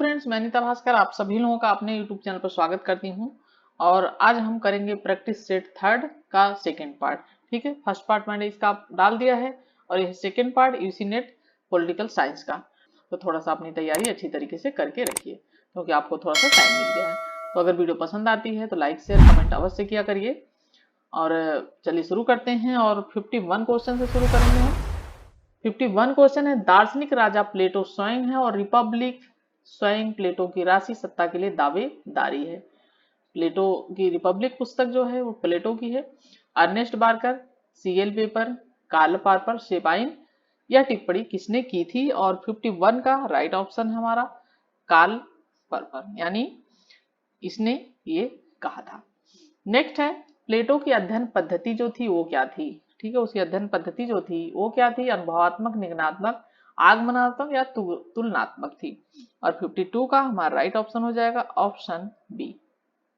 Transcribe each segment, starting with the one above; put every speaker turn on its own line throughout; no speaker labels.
Friends, मैं अनीता भास्कर आप सभी लोगों का अपने यूट्यूब चैनल पर स्वागत करती हूं। और आज हम करेंगे प्रैक्टिस सेट थर्ड का सेकंड पार्ट। ठीक है, फर्स्ट पार्ट मैंने इसका डाल दिया है और यह second part UC net political science का। तो थोड़ा सा अपनी तैयारी अच्छी तरीके से करके रखिए क्योंकि आपको थोड़ा सा टाइम मिल गया है। तो अगर वीडियो पसंद आती है तो लाइक शेयर कमेंट अवश्य किया करिए। और चलिए शुरू करते हैं और 51 क्वेश्चन से शुरू करेंगे हम। 51 क्वेश्चन है, दार्शनिक राजा प्लेटो स्वयं है और रिपब्लिक स्वयं प्लेटो की राशि सत्ता के लिए दावेदारी है। प्लेटो की रिपब्लिक पुस्तक जो है वो प्लेटो की है। Ernest Barker, C L Wayper, Karl Popper, Sabine यह टिप्पणी किसने की थी? और 51 का राइट ऑप्शन है हमारा कार्ल पार्पर, यानी इसने ये कहा था। नेक्स्ट है, प्लेटो की अध्ययन पद्धति जो थी वो क्या थी? ठीक है, उसकी अध्ययन पद्धति जो थी वो क्या थी? अनुभवात्मक, निगमनात्मक, आगमनात्मक या तुलनात्मक थी। और 52 का हमारा राइट ऑप्शन हो जाएगा ऑप्शन बी।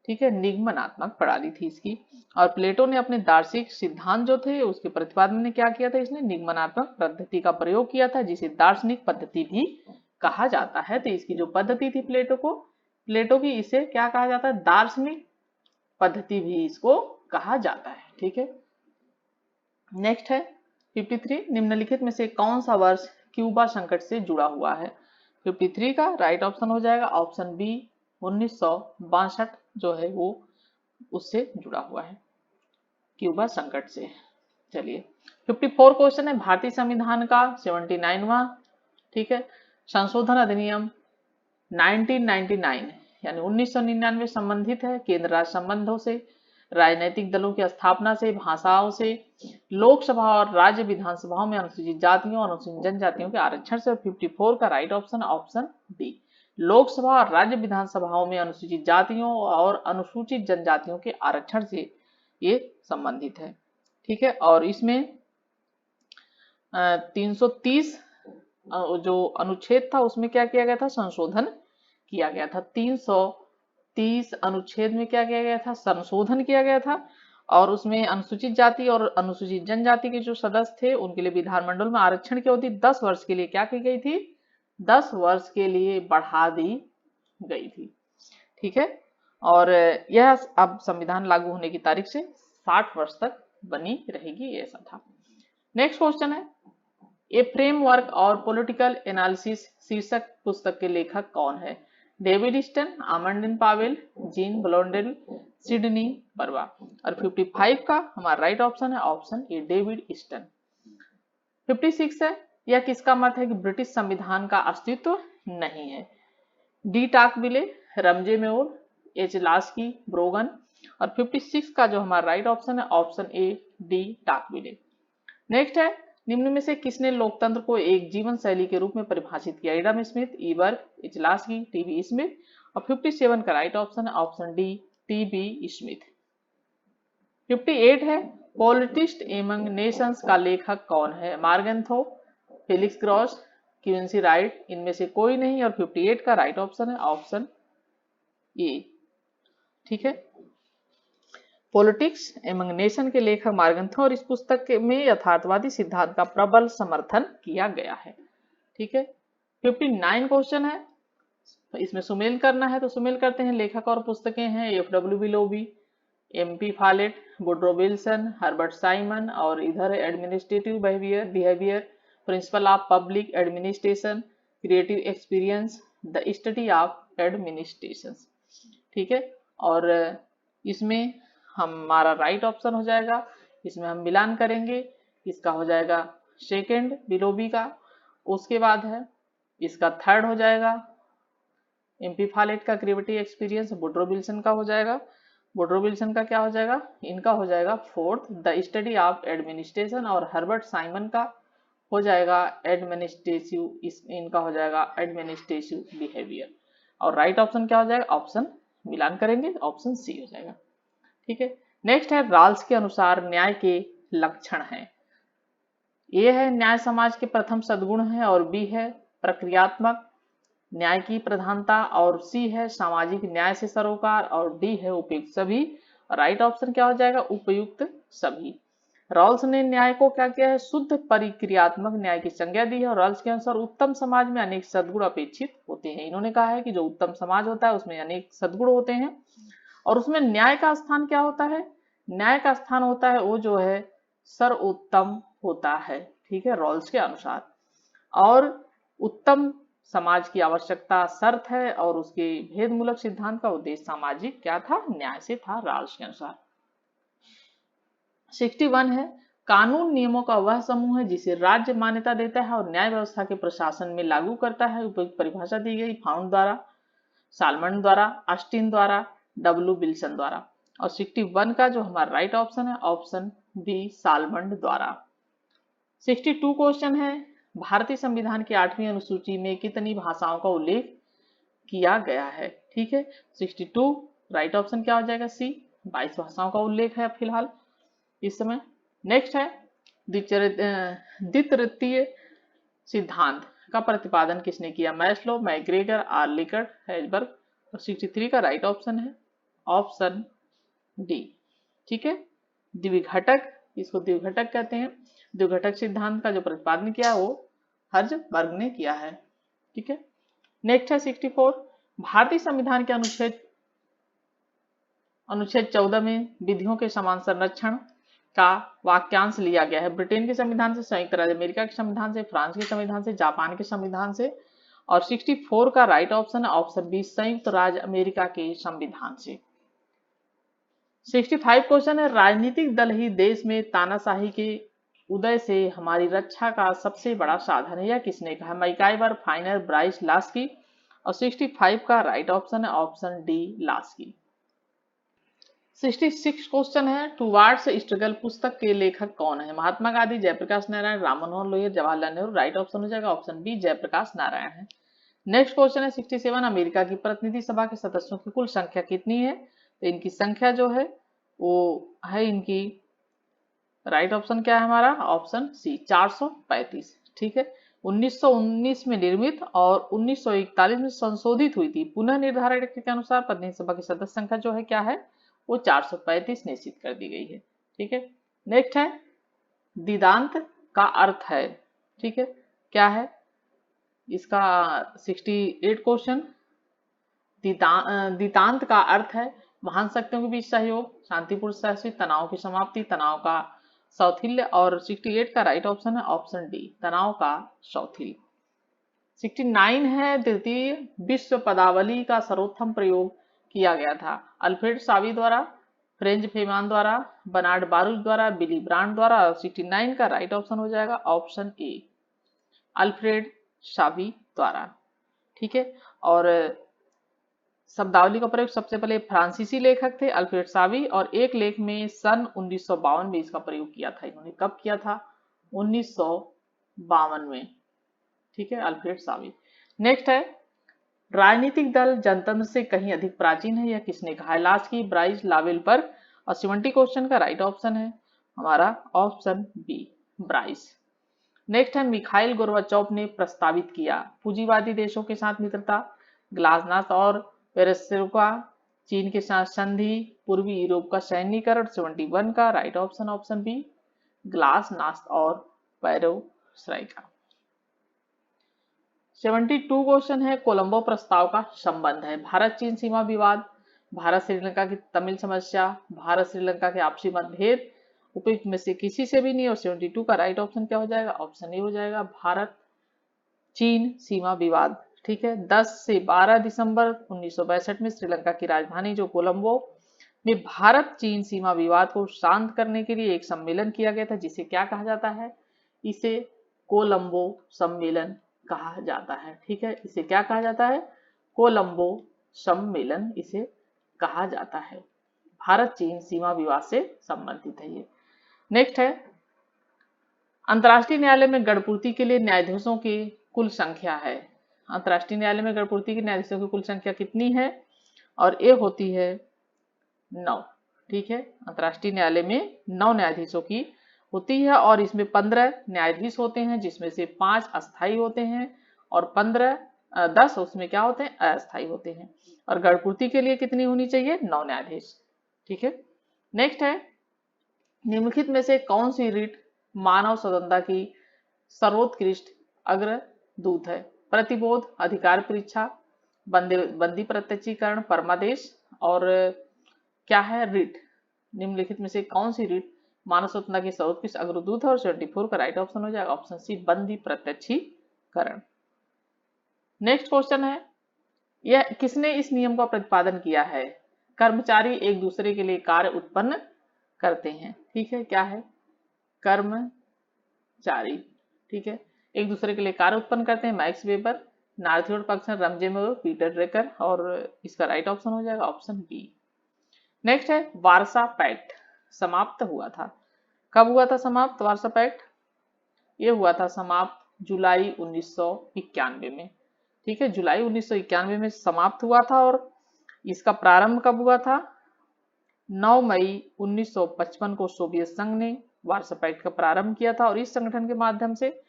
ठीक है, निगमनात्मक प्रणाली थी इसकी। और प्लेटो ने अपने दार्शनिक सिद्धांत जो थे उसके प्रतिपादन में क्या किया था? इसने निगमनात्मक पद्धति का प्रयोग किया था, जिसे दार्शनिक पद्धति भी कहा जाता है। तो इसकी जो पद्धति थी प्लेटो की, इसे क्या कहा जाता है? दार्शनिक पद्धति भी इसको कहा जाता है। ठीक है, नेक्स्ट है 53, निम्नलिखित में से कौन सा वर्ष क्यूबा संकट से जुड़ा हुआ है? 53 का राइट ऑप्शन हो जाएगा ऑप्शन बी, 1962 जो है वो उससे जुड़ा हुआ है, क्यूबा संकट से। चलिए 54 क्वेश्चन है, भारतीय संविधान का 79वां, ठीक है, संशोधन अधिनियम 1999 यानी 1999 संबंधित है केंद्र राज्य संबंधों से, राजनीतिक दलों की स्थापना से, भाषाओं से, लोकसभा और राज्य विधानसभाओं में अनुसूचित जातियों और अनुसूचित जनजातियों के आरक्षण से। 54 का right option option B, Lok Sabha और राज्य विधानसभाओं में अनुसूचित जातियों और अनुसूचित जनजातियों के आरक्षण से ये संबंधित है। ठीक है, और इसमें 330 जो अनुच्छेद था उसमें क्या किया गया था? संशोधन किया गया था। 330 अनुच्छेद में क्या किया गया था? संशोधन किया गया था। और उसमें अनुसूचित जाति और अनुसूचित जनजाति के जो सदस्य थे उनके लिए विधानमंडल में आरक्षण की अवधि 10 वर्ष के लिए क्या की गई थी? 10 वर्ष के लिए बढ़ा दी गई थी। ठीक है, और यह अब संविधान लागू होने की तारीख से 60 वर्ष तक बनी रहेगी, ऐसा था। नेक्स्ट क्वेश्चन है, ए फ्रेमवर्क और पॉलिटिकल एनालिसिस शीर्षक पुस्तक के लेखक कौन है? David Easton, आमंडिन Pavel, gene Blundell, Sydney Barva. और 55 का हमारा राइट ऑप्शन है ऑप्शन ए, डेविड ईस्टन। 56 है, यह किसका मत है कि ब्रिटिश संविधान का अस्तित्व नहीं है? De Tocqueville, Ramsay Muir, H Laski, Brogan. और 56 का जो हमारा राइट ऑप्शन है option A, De Tocqueville. Next है, निम्न में से किसने लोकतंत्र को एक जीवन शैली के रूप में परिभाषित किया? एडम स्मिथ, ईबर्ग, इचलास्की, टीबी स्मिथ। और 57 का राइट ऑप्शन है ऑप्शन डी, टीबी स्मिथ। 58 है, पॉलिटिस्ट एमंग नेशंस का लेखक कौन है? Morgenthau, Felix Gross, Quincy Wright, इनमें से कोई नहीं। और 58 का राइट ऑप्शन है ऑप्शन ए। ठीक है, पॉलिटिक्स एमंग नेशन के लेखक मार्गेंथो और इस पुस्तक में यथार्थवादी सिद्धांत का प्रबल समर्थन किया गया है। ठीक है, 59 क्वेश्चन है, इसमें सुमेल करना है तो सुमेल करते हैं। लेखक और पुस्तकें हैं F W. Willoughby, M P. Follett, Woodrow Wilson, Herbert Simon. और इधर administrative behaviour, principle of public administration, creative experience, the study of administration. ठीक है, और इसमें हमारा राइट ऑप्शन हो जाएगा, इसमें हम मिलान करेंगे, इसका हो जाएगा सेकंड बिलोबी का। उसके बाद है इसका थर्ड हो जाएगा एमपी फालेट का क्रिएटिव एक्सपीरियंस, वुड्रो विल्सन का हो जाएगा। वुड्रो विल्सन का क्या हो जाएगा? इनका हो जाएगा fourth, the study of administration. और हर्बर्ट साइमन का हो जाएगा एडमिनिस्ट्रेटिव, इनका हो जाएगा एडमिनिस्ट्रेटिव बिहेवियर। और राइट ऑप्शन क्या हो जाएगा? ऑप्शन मिलान करेंगे ऑप्शन सी हो जाएगा। ठीक है, नेक्स्ट है, राल्स के अनुसार न्याय के लक्षण हैं। ए है न्याय समाज के प्रथम सद्गुण है, और बी है प्रक्रियात्मक न्याय की प्रधानता, और सी है सामाजिक न्याय से सरोकार, और डी है उपयुक्त सभी। राइट ऑप्शन क्या हो जाएगा? उपयुक्त सभी। रॉल्स ने न्याय को क्या किया है, शुद्ध परिक्रियात्मक न्याय की संज्ञा दी है। और रॉल्स के अनुसार उत्तम समाज में अनेक सद्गुण अपेक्षित होते हैं। इन्होंने कहा है कि जो उत्तम समाज होता है उसमें अनेक सद्गुण होते हैं और उसमें न्याय का स्थान क्या होता है, न्याय का स्थान होता है वो जो है सर्वोत्तम होता है, ठीक है, रॉल्स के अनुसार। और उत्तम समाज की आवश्यकता शर्त है और उसके भेदमूलक सिद्धांत का उद्देश्य सामाजिक क्या था, न्याय से था, रॉल्स के अनुसार। 61 है, कानून नियमों का वह समूह है जिसे राज्य मान्यता देता है और न्याय व्यवस्था के प्रशासन में लागू करता है। उपयुक्त परिभाषा दी गई फाउंड द्वारा, सालमन द्वारा, अस्टिन द्वारा, डब्ल्यू विल्सन द्वारा। और 61 का जो हमारा राइट ऑप्शन है ऑप्शन बी सालमन द्वारा। 62 क्वेश्चन है, भारतीय संविधान की 8वीं अनुसूची में कितनी भाषाओं का उल्लेख किया गया है, ठीक है। 62 राइट ऑप्शन क्या हो जाएगा, सी, 22 भाषाओं का उल्लेख है फिलहाल इस समय। नेक्स्ट है द्वितीय सिद्धांत का प्रतिपादन किसने किया, मैस्लो, मैग्रेगर, आर्लिकट, हेजबर्ग। और 63 का राइट ऑप्शन है ऑप्शन डी, ठीक है, द्विघटक, इसको द्विघटक कहते हैं। द्विघटक सिद्धांत का जो प्रतिपादन किया वो हर्जबर्ग ने किया है, ठीक है। नेक्स्ट है 64, भारतीय संविधान के अनुच्छेद 14 में विधियों के समान संरक्षण का वाक्यांश लिया गया है। ब्रिटेन के संविधान से, संयुक्त राज्य अमेरिका के संविधान से, फ्रांस के संविधान से, जापान के संविधान से। और 64 का राइट ऑप्शन है ऑप्शन बी, संयुक्त राज्य अमेरिका के संविधान से। 65 क्वेश्चन है, राजनीतिक दल ही देश में तानाशाही के उदय से हमारी रक्षा का सबसे बड़ा साधन है, यह किसने कहा, मैकाइवर, फाइनर, ब्राइस, लास्की। और 65 का राइट ऑप्शन है ऑप्शन डी, लास्की। 66 क्वेश्चन है, टुवार्ड्स स्ट्रगल पुस्तक के लेखक कौन है, महात्मा गांधी, जयप्रकाश नारायण, राम मनोहर लोहिया, जवाहरलाल नेहरू। राइट ऑप्शन हो जाएगा ऑप्शन बी, जयप्रकाश नारायण है। नेक्स्ट क्वेश्चन है 67, अमेरिका की प्रतिनिधि सभा के सदस्यों की कुल संख्या कितनी है, तो इनकी संख्या जो है वो है इनकी, राइट ऑप्शन क्या है हमारा ऑप्शन सी, 435, ठीक है। 1919 में निर्मित और 1941 में संशोधित हुई थी। पुनः निर्धारण के अनुसार प्रतिनिधि सभा की सदस्य संख्या जो है क्या है, वो 435 निश्चित कर दी गई है, ठीक है। नेक्स्ट है दिदांत का अर्थ है, ठीक है, क्या है इसका 68 क्वेश्चन, दितांत का अर्थ है महान शक्तियों के बीच सहयोग, शांतिपूर्ण सहसुई, तनाव की समाप्ति, तनाव का सौथिल्य। और 68 का राइट ऑप्शन है ऑप्शन डी, तनाव का सौथिल्य। 69 है, द्वितीय विश्व पदावली का सर्वोत्तम प्रयोग किया गया था, अल्फ्रेड सावी द्वारा, फ्रेंच फेमान द्वारा, बर्नार्ड बारूच द्वारा, बिली ब्रांड द्वारा। 69 का राइट ऑप्शन हो जाएगा ऑप्शन ए, अल्फ्रेड सावी द्वारा, ठीक है। और शब्दावली का प्रयोग सबसे पहले फ्रांसीसी लेखक थे अल्फ्रेड सावी, और एक लेख में सन 1952 में इसका प्रयोग किया था। इन्होंने कब किया था, 1952 में, ठीक है, अल्फ्रेड सावी। नेक्स्ट है राजनीतिक दल जनतंत्र से कहीं अधिक प्राचीन है, यह किसने कहा, लास्की, ब्राइस, लावेलबर्ग। और 70 क्वेश्चन का राइट ऑप्शन है हमारा ऑप्शन बी, ब्राइस। नेक्स्ट है मिखाइल गोर्बाचोव ने प्रस्तावित किया पूंजीवादी देशों के साथ मित्रता, ग्लासनास्ट और पेरेस्ट्रोइका, चीन के साथ संधि, पूर्वी यूरोप का सैन्यीकरण। 71 का राइट ऑप्शन ऑप्शन बी, ग्लासनास्ट और पेरेस्ट्रोइका। 72 क्वेश्चन है, कोलंबो प्रस्ताव का संबंध है, भारत चीन सीमा विवाद, भारत श्रीलंका की तमिल समस्या, भारत श्रीलंका के आपसी मतभेद, उपयुक्त में से किसी से भी नहीं। और 72 का राइट ऑप्शन क्या हो जाएगा ऑप्शन ए हो जाएगा, भारत चीन सीमा विवाद, ठीक है। 10 से 12 दिसंबर 1962 में श्रीलंका की राजधानी जो कोलंबो में भारत चीन सीमा विवाद को शांत करने के लिए एक सम्मेलन किया गया था, जिसे क्या कहा जाता है, इसे कोलंबो सम्मेलन कहा जाता है, ठीक है। इसे क्या कहा जाता है, कोलंबो सम्मेलन इसे कहा जाता है, भारत चीन सीमा विवाद से संबंधित है ये। नेक्स्ट है अंतर्राष्ट्रीय न्यायालय में गणपूर्ति के लिए न्यायाधीशों की कुल संख्या है, अंतर्राष्ट्रीय न्यायालय में गणपूर्ति के न्यायाधीशों की कुल संख्या कितनी है, और ये होती है 9, ठीक है। अंतर्राष्ट्रीय न्यायालय में 9 न्यायाधीशों की होती है और इसमें 15 न्यायाधीश होते हैं, जिसमें से 5 अस्थायी होते हैं और 10 उसमें क्या होते हैं, अस्थायी होते हैं। और गणपूर्ति के लिए कितनी होनी चाहिए, 9 न्यायाधीश, ठीक है। नेक्स्ट है निम्नलिखित में से कौन सी रीट मानव स्वतंत्रता की सर्वोत्कृष्ट अग्रदूत है? प्रतिबोध, अधिकार परीक्षा, बंदी प्रत्यक्षीकरण, परमादेश और क्या है रीट? निम्नलिखित में से कौन सी रीट मानव स्वतंत्रता की सर्वोत्कृष्ट अग्रदूत है? और 74 का राइट ऑप्शन हो जाएगा ऑप्शन सी, बंदी प्रत्यक्षीकरण। नेक्स्ट क्वेश्चन है, यह किसने इस नियम का प्रतिपादन किया है? कर्मचारी एक दूसरे के लिए कार्य उत्पन्न करते हैं। ठीक है, क्या है? कर्मचारी, ठीक है, एक दूसरे के लिए कार्य उत्पन्न करते हैं। मैक्स वेबर, नार्थ्योड पक्सन, रमजेमोर, पीटर ड्रेकर और इसका राइट ऑप्शन हो जाएगा ऑप्शन बी। नेक्स्ट है, वार्सा पैक्ट समाप्त हुआ था। कब हुआ था समाप्त वार्सा पैक्ट? ये हुआ था समाप्त जुलाई 1991 में। ठीक है, जुलाई 1991 में समाप्त हुआ था। और इसका प्रारंभ कब हुआ था? 9 मई 1955 को सोवियत संघ ने वार्सा पैक्ट का प्रारंभ किया था। और इस संगठन के माध्यम से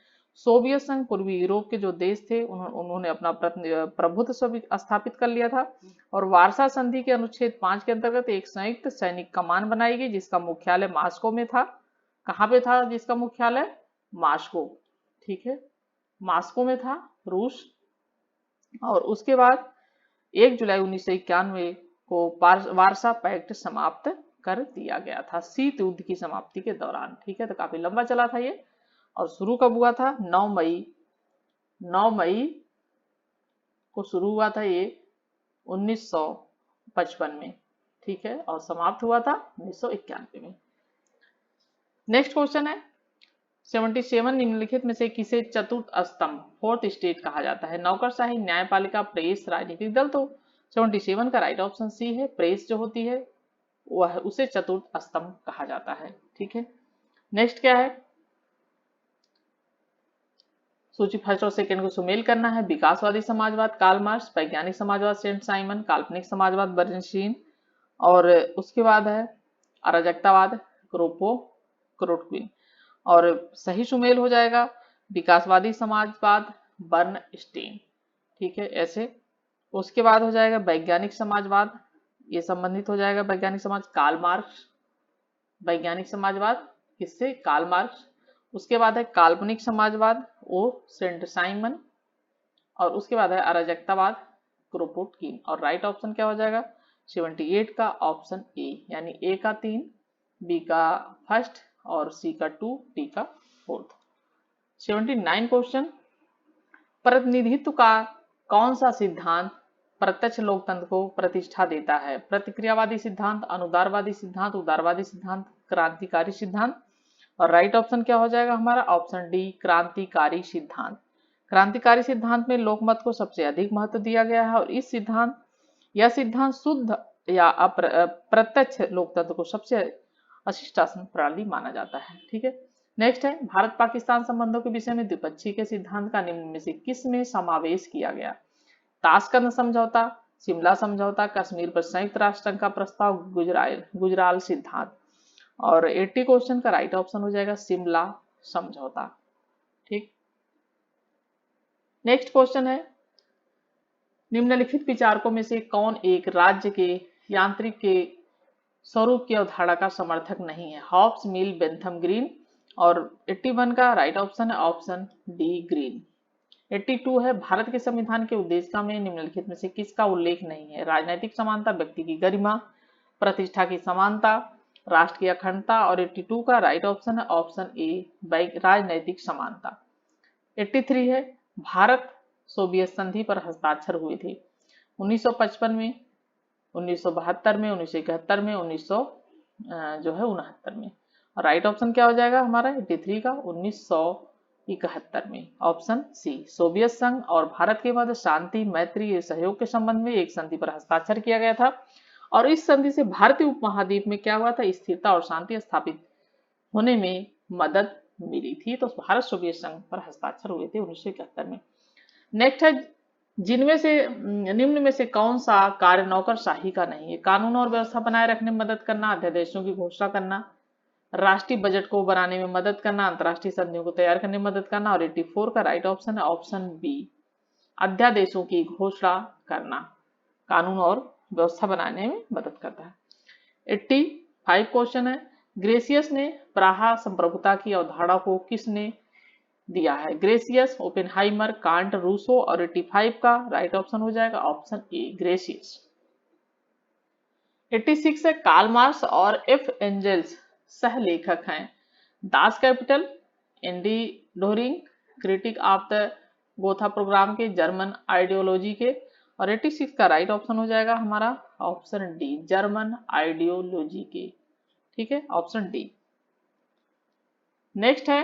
सोवियत संघ पूर्वी यूरोप के जो देश थे उन्होंने अपना प्रभुत्व स्थापित कर लिया था। और वार्सा संधि के अनुच्छेद 5 के अंतर्गत एक संयुक्त सैनिक कमान बनाई गई जिसका मुख्यालय मॉस्को में था। कहाँ पे था जिसका मुख्यालय? मॉस्को, ठीक है, मॉस्को में था, रूस। और उसके बाद 1 जुलाई 1991 को वार्सा पैक्ट समाप्त कर दिया गया था शीत युद्ध की समाप्ति के दौरान। ठीक है, तो काफी लंबा चला था ये। और शुरू कब हुआ था? 9 मई को शुरू हुआ था ये 1955 में। ठीक है, और समाप्त हुआ था 1991 में। नेक्स्ट क्वेश्चन है, 77 निम्नलिखित में से किसे चतुर्थ स्तंभ फोर्थ स्टेट कहा जाता है? नौकरशाही, न्यायपालिका, प्रेस, राजनीतिक दल। तो 77 का राइट ऑप्शन सी है, प्रेस जो होती है वह उसे चतुर्थ स्तंभ कहा जाता है। ठीक है, नेक्स्ट क्या है? सूची फर्स्ट और सेकंड को सुमेल करना है। विकासवादी समाजवाद कार्ल मार्क्स, वैज्ञानिक समाजवाद सेंट साइमन, काल्पनिक समाजवाद बर्नस्टीन और उसके बाद है अराजकतावाद क्रोटक्विन। और सही सुमेल हो जाएगा विकासवादी समाजवाद बर्नस्टीन। ठीक है, ऐसे। उसके बाद हो जाएगा वैज्ञानिक समाजवाद, ये संबंधित हो जाएगा वैज्ञानिक समाज कार्ल मार्क्स, वैज्ञानिक समाजवाद किससे? Karl Marx. उसके बाद है काल्पनिक समाजवाद वो सेंट साइमन। और उसके बाद है अराजकतावाद क्रोपोटकिन। और राइट ऑप्शन क्या हो जाएगा? 78 का ऑप्शन ए, यानी ए का 3, बी का फर्स्ट और सी का 2, डी का 4। 79 क्वेश्चन, प्रतिनिधित्व का कौन सा सिद्धांत प्रत्यक्ष लोकतंत्र को प्रतिष्ठा देता है? प्रतिक्रियावादी सिद्धांत, अनुदारवादी सिद्धांत, उदारवादी सिद्धांत, क्रांतिकारी सिद्धांत। और राइट ऑप्शन क्या हो जाएगा हमारा? ऑप्शन डी, क्रांतिकारी सिद्धांत। क्रांतिकारी सिद्धांत में लोकमत को सबसे अधिक महत्व दिया गया है और इस सिद्धांत यह सिद्धांत शुद्ध या प्रत्यक्ष लोकतंत्र को सबसे अच्छी शासन प्रणाली माना जाता है। ठीक है, नेक्स्ट है भारत पाकिस्तान संबंधों के विषय में द्विपक्षीय के सिद्धांत का निम्न में से किस में समावेश किया गया? ताशकंद समझौता, शिमला समझौता, कश्मीर पर संयुक्त राष्ट्र संघ का प्रस्ताव, गुजराल सिद्धांत। और 80 क्वेश्चन का राइट ऑप्शन हो जाएगा शिमला समझौता। ठीक, नेक्स्ट क्वेश्चन है, निम्नलिखित विचारकों में से कौन एक राज्य के यांत्रिक के स्वरूप की अवधारणा का समर्थक नहीं है? हॉब्स, मिल, बेंथम, ग्रीन। और 81 का राइट ऑप्शन है ऑप्शन डी, ग्रीन। 82 है, भारत के संविधान के उद्देशिका में निम्नलिखित में से किसका उल्लेख नहीं है? राजनीतिक समानता, व्यक्ति की गरिमा, प्रतिष्ठा की समानता, राष्ट्र की अखंडता। और 82 का राइट ऑप्शन है ऑप्शन ए, राजनैतिक समानता। 83 है, भारत सोवियत संधि पर हस्ताक्षर हुए थे 1955 में, 1972 में, 1971 में, 1969 में। और राइट ऑप्शन क्या हो जाएगा हमारा 83 का? 1971 में, ऑप्शन सी। सोवियत संघ और भारत के मध्य शांति, मैत्री, सहयोग के संबंध में एक संधि पर हस्ताक्षर किया गया था और इस संधि से भारतीय उपमहाद्वीप में क्या हुआ था? स्थिरता और शांति स्थापित होने में मदद मिली थी। तो भारत सोवियत संघ पर हस्ताक्षर हुए थे 1971 में। नेक्स्ट है, जिनमें से निम्न में से कौन सा कार्य नौकरशाही का नहीं है? कानून और व्यवस्था बनाए रखने में मदद करना, अध्यादेशों की घोषणा करना, राष्ट्रीय बजट को बनाने में मदद करना, अंतरराष्ट्रीय संधियों को तैयार करने में मदद करना। और 84 का राइट ऑप्शन है ऑप्शन बी, अध्यादेशों की घोषणा करना कानून और व्यवस्था बनाने में मदद करता है। 85 क्वेश्चन है, ग्रेसियस ने प्राहा संप्रभुता की अवधारणा को किसने दिया है? ग्रेसियस, ओपेनहाइमर, कांट, रूसो और 85 का राइट ऑप्शन हो जाएगा ऑप्शन ए ग्रेसियस। 86 है कार्ल मार्क्स और एफ एंजल्स सह लेखक हैं। Das Kapital, Anti Duhring, critique of the Gotha programme के, जर्मन आइडियोलॉजी के। और 86 का राइट ऑप्शन हो जाएगा हमारा ऑप्शन डी जर्मन आइडियोलॉजी के। ठीक है, ऑप्शन डी। नेक्स्ट है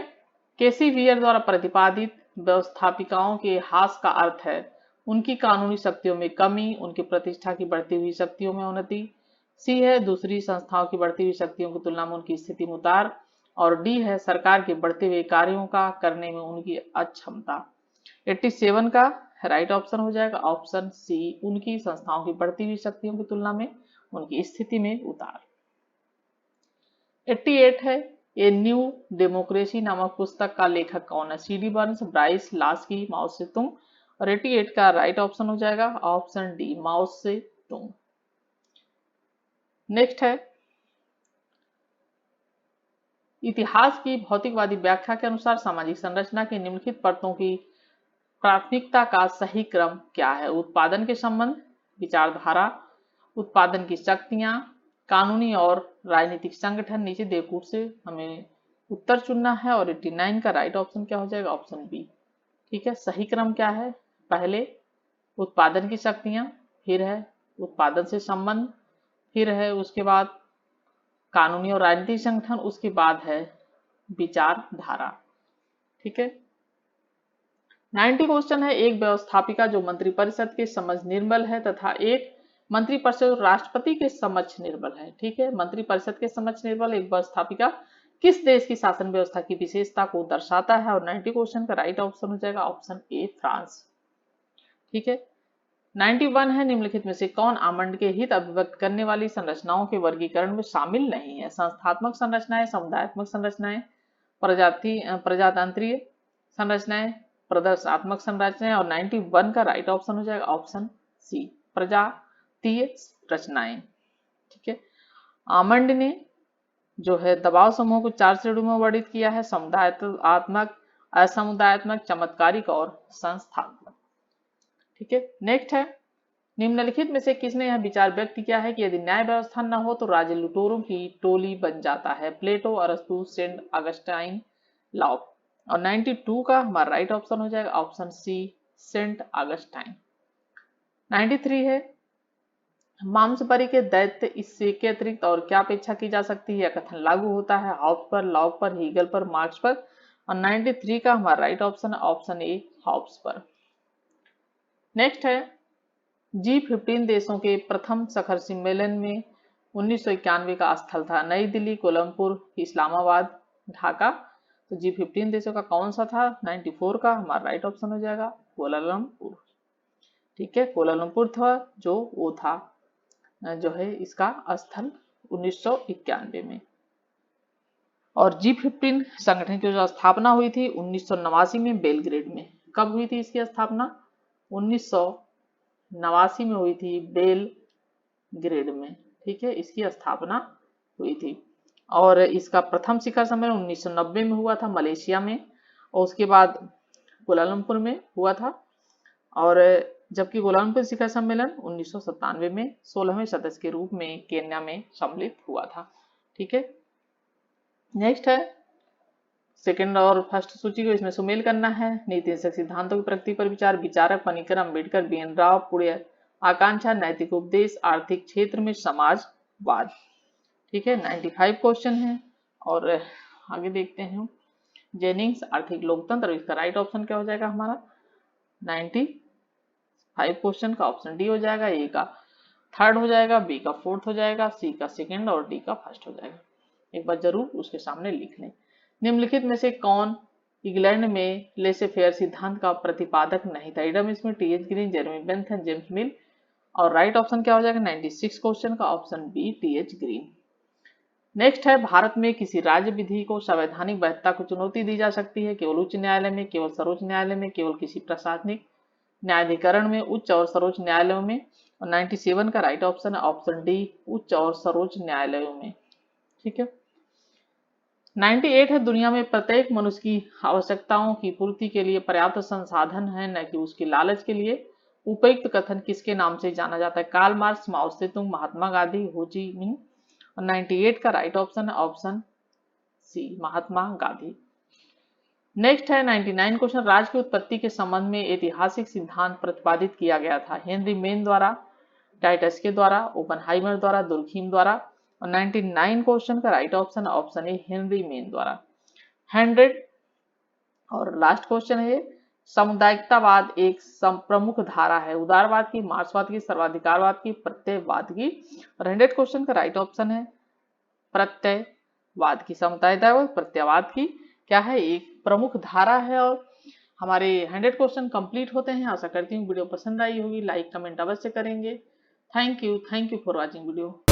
केसी वियर द्वारा प्रतिपादित व्यवस्थापिकाओं के हास का अर्थ है उनकी कानूनी शक्तियों में कमी, उनकी प्रतिष्ठा की बढ़ती हुई शक्तियों में उन्नति। सी है दूसरी संस्थाओं की बढ़ती हुई शक्तियों की तुलना में उनकी स्थिति में उतार। और डी है सरकार के बढ़ते हुए कार्यों का करने में उनकी अक्षमता। 87 का राइट ऑप्शन हो जाएगा ऑप्शन सी उनकी संस्थाओं की बढ़ती हुई शक्तियों की तुलना में उनकी स्थिति में उतार। 88 है ए न्यू डेमोक्रेसी नामक पुस्तक का लेखक कौन है? सीडी बर्न्स, ब्राइस, लास्की, माओ से तुंग। और 88 का राइट ऑप्शन हो जाएगा ऑप्शन डी माओ से तुंग। नेक्स्ट है इतिहास की भौतिकवादी व्याख्या के अनुसार सामाजिक संरचना की निम्नलिखित परतों की प्राथमिकता का सही क्रम क्या है? उत्पादन के संबंध, विचारधारा, उत्पादन की शक्तियां, कानूनी और राजनीतिक संगठन। नीचे देवकूट से हमें उत्तर चुनना है। और 89 का राइट ऑप्शन क्या हो जाएगा ऑप्शन बी। ठीक है, सही क्रम क्या है? पहले उत्पादन की शक्तियां, फिर है उत्पादन से संबंध, फिर है उसके बाद कानूनी और राजनीतिक संगठन, उसके बाद है विचारधारा। ठीक है, 90 क्वेश्चन है एक व्यवस्थापिका जो मंत्रिपरिषद के समक्ष निर्बल है तथा एक मंत्रिपरिषद राष्ट्रपति के समक्ष निर्बल है। ठीक है, मंत्रिपरिषद के समक्ष निर्बल एक व्यवस्थापिका किस देश की शासन व्यवस्था की विशेषता को दर्शाता है? और 90 क्वेश्चन का राइट ऑप्शन हो जाएगा ऑप्शन ए फ्रांस। ठीक है, 91 है निम्नलिखित में से कौन आमंड के हित अभिव्यक्त करने वाली संरचनाओं के वर्गीकरण में शामिल नहीं है? संस्थात्मक संरचनाएं, समुदायात्मक संरचनाएं, प्रजातंत्रीय संरचनाएं, प्रदर्शनात्मक संरचनाएं। और 91 का राइट ऑप्शन हो जाएगा ऑप्शन सी प्रजातीय रचनाएं। ठीक है, आमंड ने जो है दबाव समूह को 4 श्रेणियों में वर्णित किया है, समुदायात्मक, असमुदायात्मक, चमत्कारिक और संस्थात्मक। ठीक है, नेक्स्ट है निम्नलिखित में से किसने यह विचार व्यक्त किया है कि यदि न्याय व्यवस्था न हो तो राज्य लुटेरों की टोली बन जाता है? प्लेटो, अरस्तु, सेंट अगस्टाइन, लॉक। और 92 का हमारा राइट ऑप्शन हो जाएगा ऑप्शन सी सेंट अगस्टाइन। 93 है मांसपरी के दैत्य इससे के अतिरिक्त और क्या अपेक्षा की जा सकती है? कथन लागू होता है हॉब्स पर, लॉक पर, हीगल पर, मार्क्स पर। और 93 का हमारा राइट ऑप्शन है ऑप्शन ए हॉब्स पर। नेक्स्ट है G15 देशों के प्रथम शिखर सम्मेलन में 1991 का स्थल था? नई दिल्ली, कोलंबपुर, इस्लामाबाद, ढाका। तो G15 देशों का कौन सा था? 94 का हमारा राइट ऑप्शन हो जाएगा कोलालमपुर। ठीक है, कोलालमपुर था जो वो था जो है इसका स्थल 1991 में। और G15 संगठन की जो स्थापना हुई थी 1989 में बेलग्रेड में। कब हुई थी इसकी स्थापना? 1989 में हुई थी बेलग्रेड में। ठीक है, इसकी स्थापना हुई थी। और इसका प्रथम शिखर सम्मेलन 1990 में हुआ था मलेशिया में, और उसके बाद कोलालमपुर में हुआ था। और जबकि कोलालमपुर शिखर सम्मेलन 1997 में 16वें सदस्य के रूप में केन्या में सम्मिलित हुआ था। ठीक है, नेक्स्ट है सेकंड और फर्स्ट सूची को इसमें सुमेल करना है। नीति सिद्धांतों की प्रगति पर विचार, विचारक फणिकर, अम्बेडकर, BN राव, पुणे आकांक्षा, नैतिक उपदेश, आर्थिक क्षेत्र में समाजवाद। ठीक है, 95 क्वेश्चन है। और आगे देखते हैं जेनिंग्स, आर्थिक लोकतंत्र। इसका राइट ऑप्शन क्या हो जाएगा हमारा? 95 क्वेश्चन का ऑप्शन डी हो जाएगा। ए का थर्ड हो जाएगा, बी का फोर्थ हो जाएगा, सी का सेकंड और डी का फर्स्ट हो जाएगा। एक बार जरूर उसके सामने लिख लें। निम्नलिखित में से कौन इंग्लैंड में लेसे फेयर सिद्धांत का प्रतिपादक नहीं था? Adam Smith, TH Green, Jeremy Bentham, James Mill. और राइट ऑप्शन क्या हो जाएगा 96 क्वेश्चन का option B TH Green. Next है भारत में किसी राज्य विधि को संवैधानिक वैधता को चुनौती दी जा सकती है? केवल उच्च न्यायालय में, केवल सर्वोच्च न्यायालय में, केवल किसी प्रशासनिक न्यायाधिकरण में, उच्च और सर्वोच्च न्यायालयों में। और 97 का राइट ऑप्शन है ऑप्शन डी उच्च और सर्वोच्च न्यायालयों में। ठीक है, 98 है, दुनिया में प्रत्येक मनुष्य की आवश्यकताओं की पूर्ति के लिए पर्याप्त संसाधन है, न कि उसकी लालच के लिए। उपयुक्त कथन किसके नाम से जाना जाता है? कार्ल मार्क्स, माओ सेतुंग, महात्मा गांधी, हो ची मिन्ह। और 98 का राइट ऑप्शन है option C, Mahatma Gandhi. Next है 99 क्वेश्चन, राज की उत्पत्ति के संबंध में ऐतिहासिक सिद्धांत प्रतिपादित किया गया था? हेनरी मेन द्वारा, टाइटस के द्वारा, ओपनहाइमर द्वारा, दुर्खीम द्वारा। और 99 क्वेश्चन का right option option A, Henry main द्वारा। 100 और लास्ट क्वेश्चन है, सामुदायिकतावाद एक प्रमुख धारा है? उदारवाद की, मार्क्सवाद की, सर्वाधिकारवाद की, प्रत्ययवाद की। और 100 क्वेश्चन का राइट ऑप्शन है प्रत्ययवाद की। सामुदायिकतावाद प्रत्ययवाद की क्या है? एक प्रमुख धारा है। और हमारे 100 क्वेश्चन कंप्लीट होते हैं। आशा करती हूँ वीडियो पसंद आई होगी, लाइक कमेंट अवश्य करेंगे। Thank you for watching video.